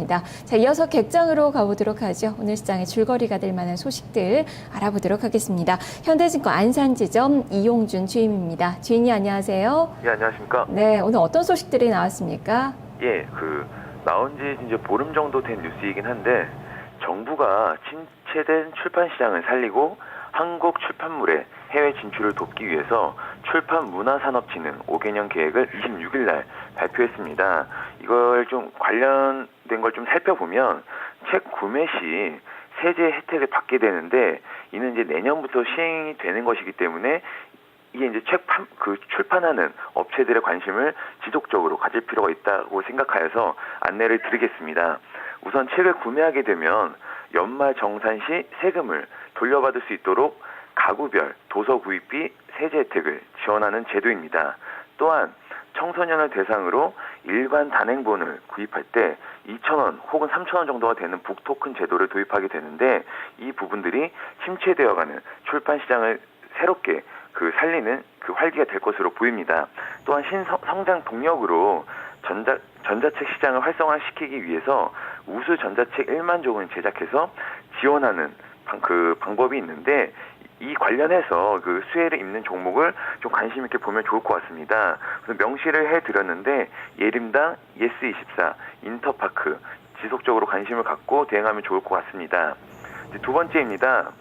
자, 이어서 객장으로 가보도록 하죠. 오늘 시장의 줄거리가 될 만한 소식들 알아보도록 하겠습니다. 현대증권 안산지점 이용준 주임입니다. 주임님 안녕하세요. 예, 안녕하십니까? 네, 오늘 어떤 소식들이 나왔습니까? 예, 나온 지 이제 보름 정도 된 뉴스이긴 한데 정부가 침체된 출판 시장을 살리고 한국 출판물의 해외 진출을 돕기 위해서 출판문화산업진흥 5개년 계획을 26일 날 발표했습니다. 이걸 좀 관련된 걸 좀 살펴보면 책 구매 시 세제 혜택을 받게 되는데 이는 이제 내년부터 시행이 되는 것이기 때문에 이게 이제 출판하는 업체들의 관심을 지속적으로 가질 필요가 있다고 생각하여서 안내를 드리겠습니다. 우선 책을 구매하게 되면 연말 정산 시 세금을 돌려받을 수 있도록 가구별 도서 구입비 세제 혜택을 지원하는 제도입니다. 또한 청소년을 대상으로 일반 단행본을 구입할 때 2,000원 혹은 3,000원 정도가 되는 북토큰 제도를 도입하게 되는데 이 부분들이 침체되어가는 출판 시장을 새롭게 살리는 활기가 될 것으로 보입니다. 또한 신성장 동력으로 전자책 시장을 활성화시키기 위해서 우수 전자책 1만 종을 제작해서 지원하는 방법이 있는데 이 관련해서 수혜를 입는 종목을 좀 관심 있게 보면 좋을 것 같습니다. 그래서 명시를 해드렸는데 예림당, 예스24, 인터파크 지속적으로 관심을 갖고 대응하면 좋을 것 같습니다. 이제 두 번째입니다.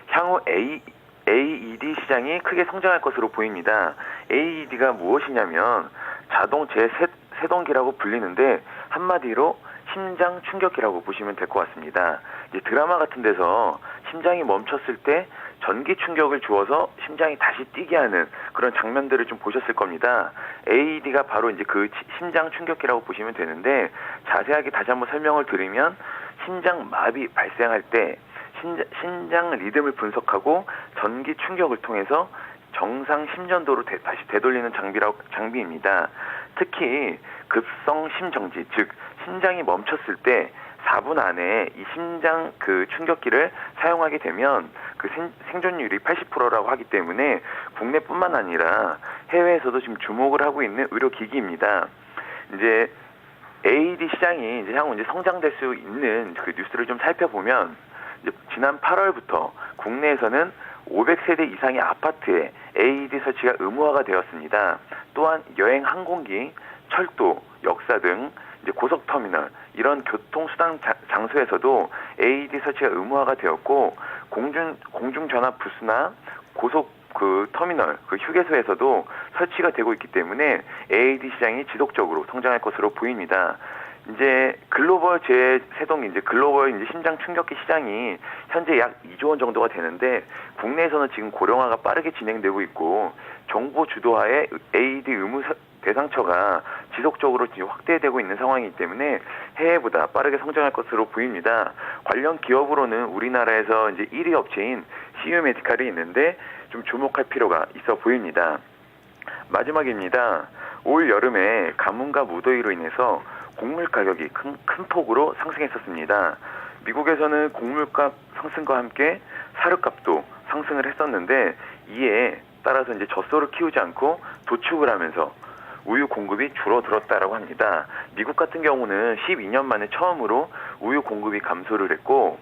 향후 AED 시장이 크게 성장할 것으로 보입니다. AED가 무엇이냐면 자동 제세동기라고 불리는데 한마디로 심장 충격기라고 보시면 될 것 같습니다. 이제 드라마 같은 데서 심장이 멈췄을 때 전기 충격을 주어서 심장이 다시 뛰게 하는 그런 장면들을 좀 보셨을 겁니다. AED가 바로 이제 심장 충격기라고 보시면 되는데 자세하게 다시 한번 설명을 드리면 심장 마비 발생할 때 심장 리듬을 분석하고 전기 충격을 통해서 정상 심전도로 다시 되돌리는 장비입니다. 특히 급성 심정지, 즉 심장이 멈췄을 때 4분 안에 이 심장 충격기를 사용하게 되면 생존율이 80%라고 하기 때문에 국내뿐만 아니라 해외에서도 지금 주목을 하고 있는 의료기기입니다. 이제 AED 시장이 향후 성장될 수 있는 뉴스를 좀 살펴보면 지난 8월부터 국내에서는 500세대 이상의 아파트에 AED 설치가 의무화가 되었습니다. 또한 여행 항공기, 철도, 역사 등 고속터미널 이런 교통수단 장소에서도 AED 설치가 의무화가 되었고 공중전화 부스나 고속 터미널, 휴게소에서도 설치가 되고 있기 때문에 AED 시장이 지속적으로 성장할 것으로 보입니다. 이제 글로벌 제세동 글로벌 심장 충격기 시장이 현재 약 2조 원 정도가 되는데 국내에서는 지금 고령화가 빠르게 진행되고 있고 정부 주도하에 AED 의무 대상처가 지속적으로 확대되고 있는 상황이기 때문에 해외보다 빠르게 성장할 것으로 보입니다. 관련 기업으로는 우리나라에서 1위 업체인 CU 메디칼이 있는데 좀 주목할 필요가 있어 보입니다. 마지막입니다. 올 여름에 가뭄과 무더위로 인해서 곡물 가격이 큰 폭으로 상승했었습니다. 미국에서는 곡물값 상승과 함께 사료값도 상승을 했었는데 이에 따라서 젖소를 키우지 않고 도축을 하면서 우유 공급이 줄어들었다라고 합니다. 미국 같은 경우는 12년 만에 처음으로 우유 공급이 감소를 했고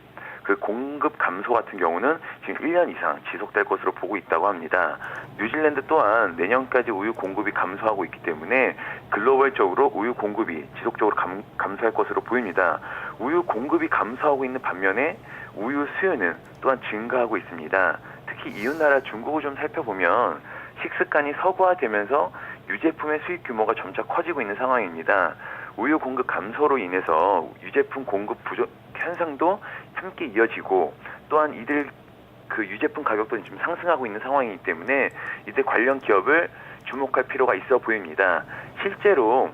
공급 감소 같은 경우는 지금 1년 이상 지속될 것으로 보고 있다고 합니다. 뉴질랜드 또한 내년까지 우유 공급이 감소하고 있기 때문에 글로벌적으로 우유 공급이 지속적으로 감소할 것으로 보입니다. 우유 공급이 감소하고 있는 반면에 우유 수요는 또한 증가하고 있습니다. 특히 이웃나라 중국을 좀 살펴보면 식습관이 서구화되면서 유제품의 수입 규모가 점차 커지고 있는 상황입니다. 우유 공급 감소로 인해서 유제품 공급 부족 현상도 함께 이어지고 또한 이들 유제품 가격도 지금 상승하고 있는 상황이기 때문에 이때 관련 기업을 주목할 필요가 있어 보입니다. 실제로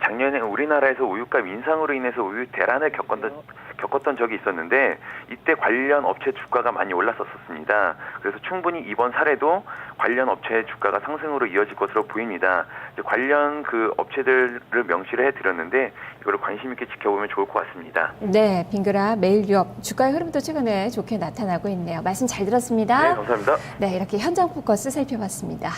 작년에 우리나라에서 우유값 인상으로 인해서 우유 대란을 겪었던 적이 있었는데 이때 관련 업체 주가가 많이 올랐었습니다. 그래서 충분히 이번 사례도 관련 업체의 주가가 상승으로 이어질 것으로 보입니다. 관련 업체들을 명시를 해드렸는데 이거를 관심 있게 지켜보면 좋을 것 같습니다. 네, 빙그라 매일유업 주가의 흐름도 최근에 좋게 나타나고 있네요. 말씀 잘 들었습니다. 네, 감사합니다. 네, 이렇게 현장 포커스 살펴봤습니다.